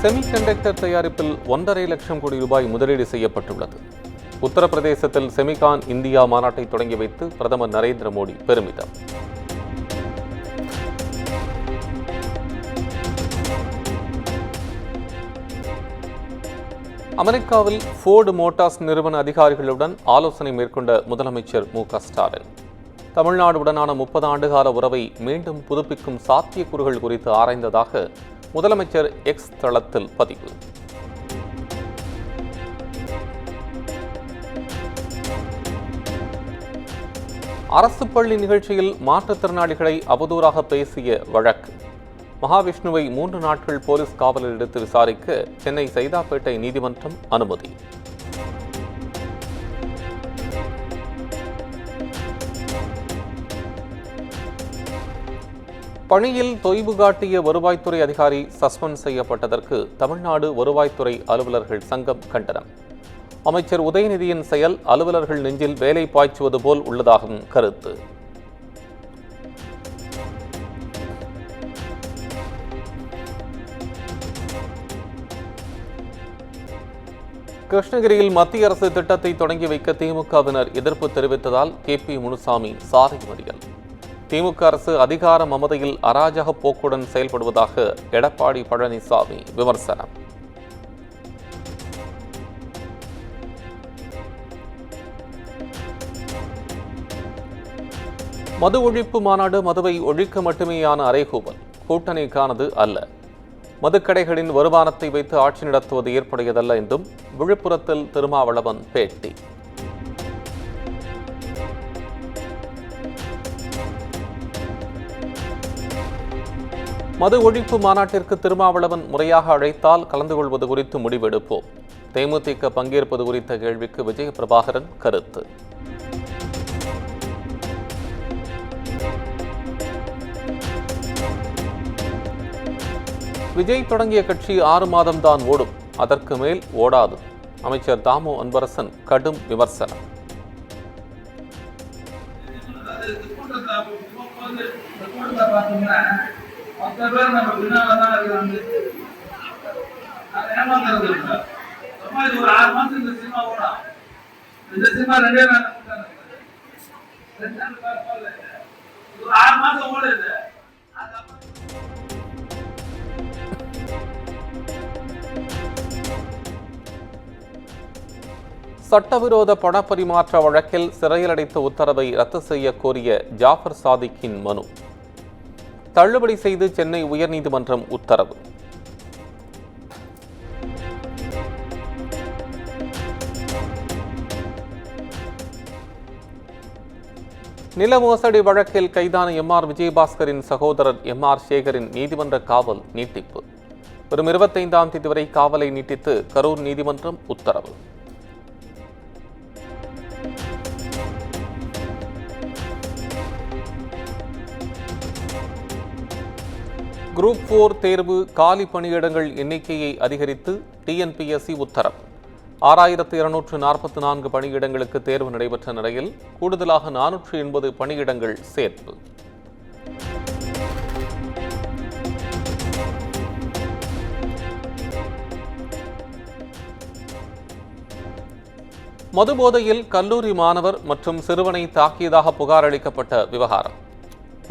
Semiconductor தயாரிப்பில் 1.5 லட்சம் கோடி ரூபாய் முதலீடு செய்யப்பட்டுள்ளது. உத்தரப்பிரதேசத்தில் செமிகான் இந்தியா மாநாட்டை தொடங்கி வைத்து பிரதமர் நரேந்திர மோடி பெருமிதம். அமெரிக்காவில் ஃபோர்டு மோட்டார்ஸ் நிறுவன அதிகாரிகளுடன் ஆலோசனை மேற்கொண்ட முதலமைச்சர் மு.க.ஸ்டாலின் தமிழ்நாடுடனான 30 ஆண்டுகால உறவை மீண்டும் புதுப்பிக்கும் சாத்தியக்கூறுகள் குறித்து ஆராய்ந்ததாக முதலமைச்சர் எக்ஸ் தளத்தில் பதிவு. அரசு பள்ளி நிகழ்ச்சியில் மாற்றுத்திறனாளிகளை அவதூறாக பேசிய வழக்கு. மகாவிஷ்ணுவை 3 நாட்கள் போலீஸ் காவலில் எடுத்து விசாரிக்க சென்னை சைதாப்பேட்டை நீதிமன்றம் அனுமதி. பணியில் தொய்வு காட்டிய வருவாய்த்துறை அதிகாரி சஸ்பெண்ட் செய்யப்பட்டதற்கு தமிழ்நாடு வருவாய்த்துறை அலுவலர்கள் சங்கம் கண்டனம். அமைச்சர் உதயநிதியின் செயல் அலுவலர்கள் நெஞ்சில் வேலை பாய்ச்சுவது போல் உள்ளதாகவும் கருத்து. கிருஷ்ணகிரியில் மத்திய அரசு திட்டத்தை தொடங்கி வைக்க திமுகவினர் எதிர்ப்பு தெரிவித்ததால் கே.பி. முனுசாமி சாலை மறியல். திமுக அரசு அதிகார மமதையில் அராஜக போக்குடன் செயல்படுவதாக எடப்பாடி பழனிசாமி விமர்சனம். மது ஒழிப்பு மாநாடு மதுவை ஒழிக்க மட்டுமேயான அறைகூவல், கூட்டணிக்கானது அல்ல. மதுக்கடைகளின் வருமானத்தை வைத்து ஆட்சி நடத்துவது ஏற்புடையதல்ல என்றும் விழுப்புரத்தில் திருமாவளவன் பேட்டி. மது ஒழிப்பு மாநாட்டிற்கு திருமாவளவன் முறையாக அழைத்தால் கலந்து கொள்வது குறித்து முடிவெடுப்போம். தேமுதிக பங்கேற்பது குறித்த கேள்விக்கு விஜய பிரபாகரன் கருத்து. விஜய் தொடங்கிய கட்சி 6 மாதம்தான் ஓடும், அதற்கு மேல் ஓடாது. அமைச்சர் தாமு அன்பரசன் கடும் விமர்சனம். சட்டவிரோத பணப்பரிமாற்ற வழக்கில் சிறையில் அடைத்த உத்தரவை ரத்து செய்ய கோரிய ஜாஃபர் சாதிக்கின் மனு தள்ளுபடி செய்து சென்னை உயர்நீதிமன்றம் உத்தரவு. நில மோசடி வழக்கில் கைதான எம்.ஆர். விஜயபாஸ்கரின் சகோதரர் எம்.ஆர். சேகரின் நீதிமன்ற காவல் நீட்டிப்பு. வரும் 25ஆம் தேதி வரை காவலை நீட்டித்து கரூர் நீதிமன்றம் உத்தரவு. குரூப் 4 தேர்வு காலி பணியிடங்கள் எண்ணிக்கையை அதிகரித்து டிஎன்பிஎஸ்சி உத்தரவு. 6244 பணியிடங்களுக்கு தேர்வு நடைபெற்ற நிலையில் கூடுதலாக 480 பணியிடங்கள் சேர்ப்பு. மதுபோதையில் கல்லூரி மாணவர் மற்றும் சிறுவனை தாக்கியதாக புகார் அளிக்கப்பட்ட விவகாரம்.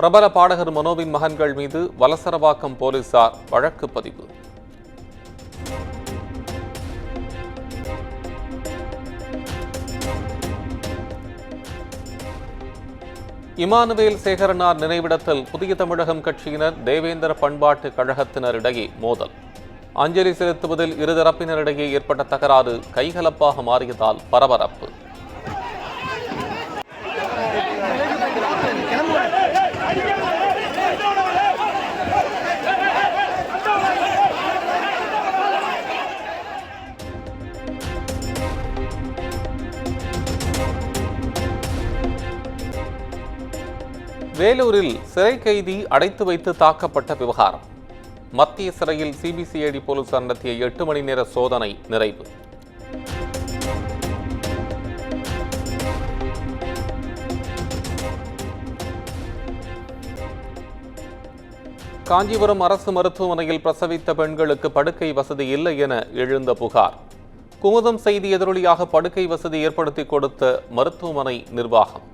பிரபல பாடகர் மனோவின் மகன்கள் மீது வலசரவாக்கம் போலீசார் வழக்கு பதிவு. இமானுவேல் சேகரனார் நினைவிடத்தில் புதிய தமிழகம் கட்சியினர் தேவேந்திர பண்பாட்டு கழகத்தினரிடையே மோதல். அஞ்சலி செலுத்துவதில் இருதரப்பினரிடையே ஏற்பட்ட தகராறு கைகலப்பாக மாறியதால் பரபரப்பு. வேலூரில் சிறை கைதி அடைத்து வைத்து தாக்கப்பட்ட விவகாரம். மத்திய சிறையில் சிபிசிஐடி போலீசார் நடத்திய 8 மணி நேர சோதனை நிறைவு. காஞ்சிபுரம் அரசு மருத்துவமனையில் பிரசவித்த பெண்களுக்கு படுக்கை வசதி இல்லை என எழுந்த புகார். குமுதம் செய்தி எதிரொலியாக படுக்கை வசதி ஏற்படுத்தி கொடுத்த மருத்துவமனை நிர்வாகம்.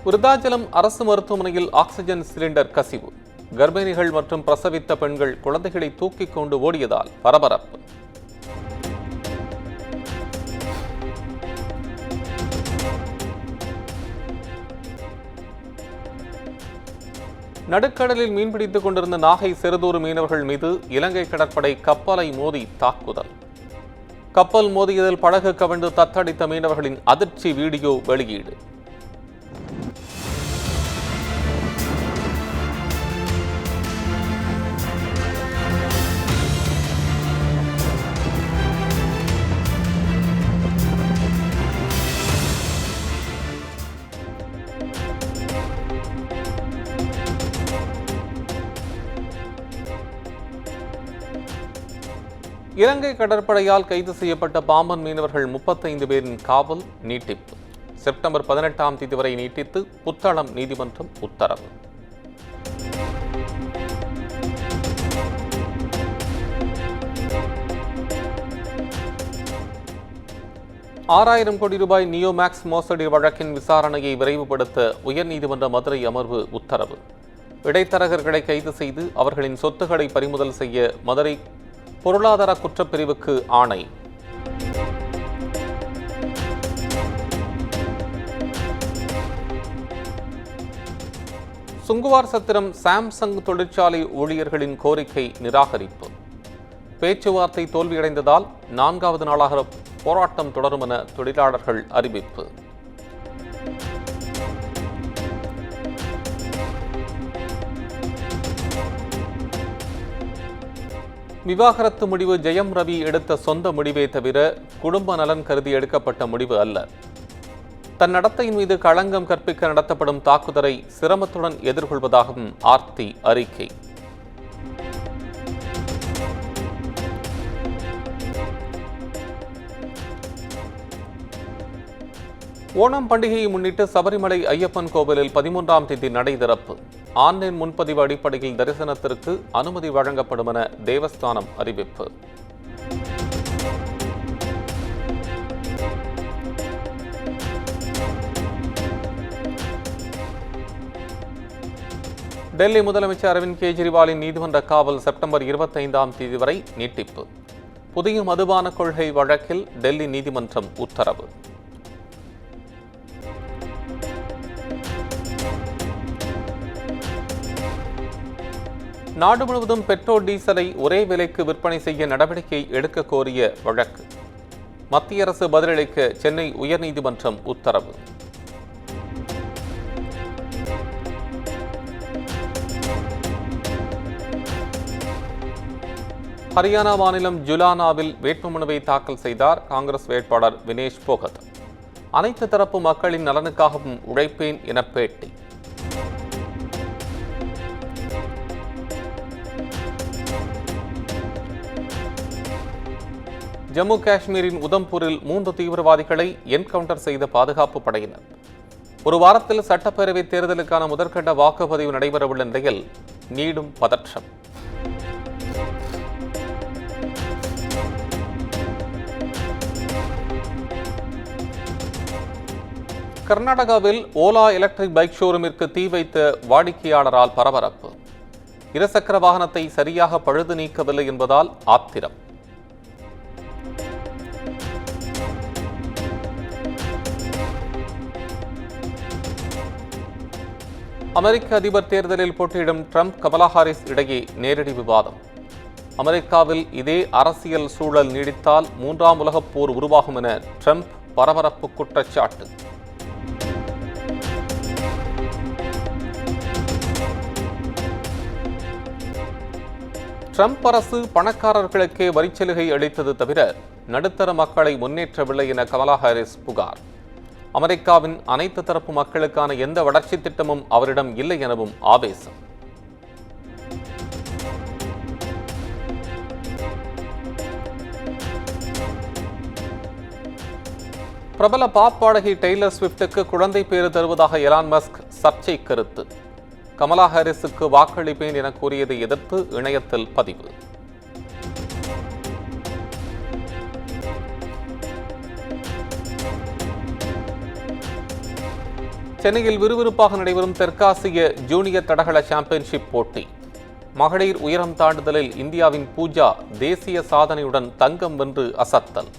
விருத்தாச்சலம் அரசு மருத்துவமனையில் ஆக்சிஜன் சிலிண்டர் கசிவு. கர்ப்பிணிகள் மற்றும் பிரசவித்த பெண்கள் குழந்தைகளை தூக்கிக் கொண்டு ஓடியதால் பரபரப்பு. நடுக்கடலில் மீன்பிடித்துக் கொண்டிருந்த நாகை செருதூர் மீனவர்கள் மீது இலங்கை கடற்படை கப்பலை மோதி தாக்குதல். கப்பல் மோதியதில் படகு கவிழ்ந்து தத்தளித்த மீனவர்களின் அதிர்ச்சி வீடியோ வெளியீடு. இலங்கை கடற்படையால் கைது செய்யப்பட்ட பாம்பன் மீனவர்கள் 35 பேரின் காவல் நீட்டிப்பு. செப்டம்பர் 18ஆம் தேதி வரை நீட்டித்து புத்தளம் நீதிமன்றம் உத்தரவு. ₹6,000 கோடி நியோமேக்ஸ் மோசடி வழக்கின் விசாரணையை விரைவுபடுத்த உயர்நீதிமன்ற மதுரை அமர்வு உத்தரவு. இடைத்தரகர்களை கைது செய்து அவர்களின் சொத்துக்களை பறிமுதல் செய்ய மதுரை பொருளாதார குற்றப்பிரிவுக்கு ஆணை. சுங்குவார் சத்திரம் சாம்சங் தொழிற்சாலை ஊழியர்களின் கோரிக்கை நிராகரிப்பு. பேச்சுவார்த்தை தோல்வியடைந்ததால் 4வது நாளாக போராட்டம் தொடரும் என தொழிலாளர்கள் அறிவிப்பு. விவாகரத்து முடிவு ஜெயம் ரவி எடுத்த சொந்த முடிவே தவிர குடும்ப நலன் கருதி எடுக்கப்பட்ட முடிவு அல்ல. தன் நடத்தையின் மீது களங்கம் கற்பிக்க நடத்தப்படும் தாக்குதலை சிரமத்துடன் எதிர்கொள்வதாகவும் ஆர்த்தி அறிக்கை. ஓணம் பண்டிகையை முன்னிட்டு சபரிமலை ஐயப்பன் கோவிலில் 13ஆம் தேதி நடை திறப்பு. ஆன்லைன் முன்பதிவு அடிப்படையில் தரிசனத்திற்கு அனுமதி வழங்கப்படும் என தேவஸ்தானம் அறிவிப்பு. டெல்லி முதலமைச்சர் அரவிந்த் கெஜ்ரிவாலின் நீதிமன்ற காவல் செப்டம்பர் 25ஆம் தேதி வரை நீட்டிப்பு. புதிய மதுபான கொள்கை வழக்கில் டெல்லி நீதிமன்றம் உத்தரவு. நாடு முழுவதும் பெட்ரோல் டீசலை ஒரே விலைக்கு விற்பனை செய்ய நடவடிக்கை எடுக்க கோரிய வழக்கு. மத்திய அரசு பதிலளிக்க சென்னை உயர்நீதிமன்றம் உத்தரவு. ஹரியானா மாநிலம் ஜுலானாவில் வேட்புமனுவை தாக்கல் செய்தார் காங்கிரஸ் வேட்பாளர் வினேஷ் போகத். அனைத்து தரப்பு மக்களின் நலனுக்காகவும் உழைப்பேன் என பேட்டி. ஜம்மு காஷ்மீரின் உதம்பூரில் 3 தீவிரவாதிகளை என்கவுண்டர் செய்த பாதுகாப்பு படையினர். ஒரு வாரத்தில் சட்டப்பேரவை தேர்தலுக்கான முதற்கட்ட வாக்குப்பதிவு நடைபெறவுள்ள நிலையில் நீடும் பதற்றம். கர்நாடகாவில் ஓலா எலக்ட்ரிக் பைக் ஷோரூமிற்கு தீ வைத்த வாடிக்கையாளரால் பரபரப்பு. இருசக்கர வாகனத்தை சரியாக பழுது நீக்கவில்லை என்பதால் ஆத்திரம். அமெரிக்க அதிபர் தேர்தலில் போட்டியிடும் ட்ரம்ப் கமலா ஹாரிஸ் இடையே நேரடி விவாதம். அமெரிக்காவில் இதே அரசியல் சூழல் நீடித்தால் 3ஆம் உலகப் போர் உருவாகும் என ட்ரம்ப் பரபரப்பு குற்றச்சாட்டு. ட்ரம்ப் அரசு பணக்காரர்களுக்கே வரிச்சலுகை அளித்தது தவிர நடுத்தர மக்களை முன்னேற்றவில்லை என கமலா ஹாரிஸ் புகார். அமெரிக்காவின் அனைத்து தரப்பு மக்களுக்கான எந்த வளர்ச்சி திட்டமும் அவரிடம் இல்லை எனவும் ஆவேசம். பிரபல பாப் பாடகி டெய்லர் ஸ்விஃப்ட்டுக்கு குழந்தை பேறு தருவதாக எலான் மஸ்க் சர்ச்சை கருத்து. கமலா ஹாரிஸுக்கு வாக்களிப்பேன் என கூறியதை எதிர்த்து இணையத்தில் பதிவு. சென்னையில் விறுவிறுப்பாக நடைபெறும் தெற்காசிய ஜூனியர் தடகள சாம்பியன்ஷிப் போட்டி. மகளிர் உயரம் தாண்டுதலில் இந்தியாவின் பூஜா தேசிய சாதனையுடன் தங்கம் வென்று அசத்தல்.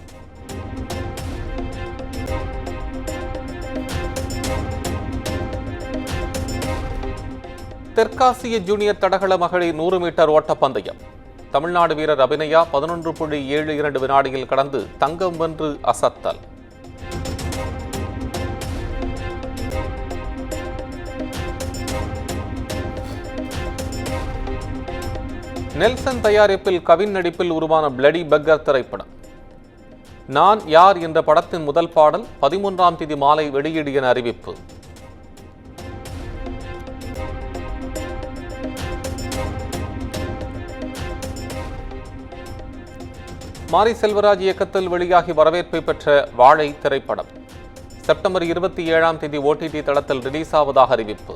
தெற்காசிய ஜூனியர் தடகள மகளிர் 100 மீட்டர் ஓட்டப்பந்தயம். தமிழ்நாடு வீரர் அபிநயா 11.72 வினாடியில் கடந்து தங்கம் வென்று அசத்தல். நெல்சன் தயாரிப்பில் கவின் நடிப்பில் உருவான பிளடி பெக்கர் திரைப்படம். நான் யார் என்ற படத்தின் முதல் பாடல் 13ஆம் தேதி மாலை வெளியீடு என அறிவிப்பு. மாரி செல்வராஜ் இயக்கத்தில் வெளியாகி வரவேற்பை பெற்ற வாழை திரைப்படம் செப்டம்பர் 27ஆம் தேதி OTT தளத்தில் ரிலீஸ் ஆவதாக அறிவிப்பு.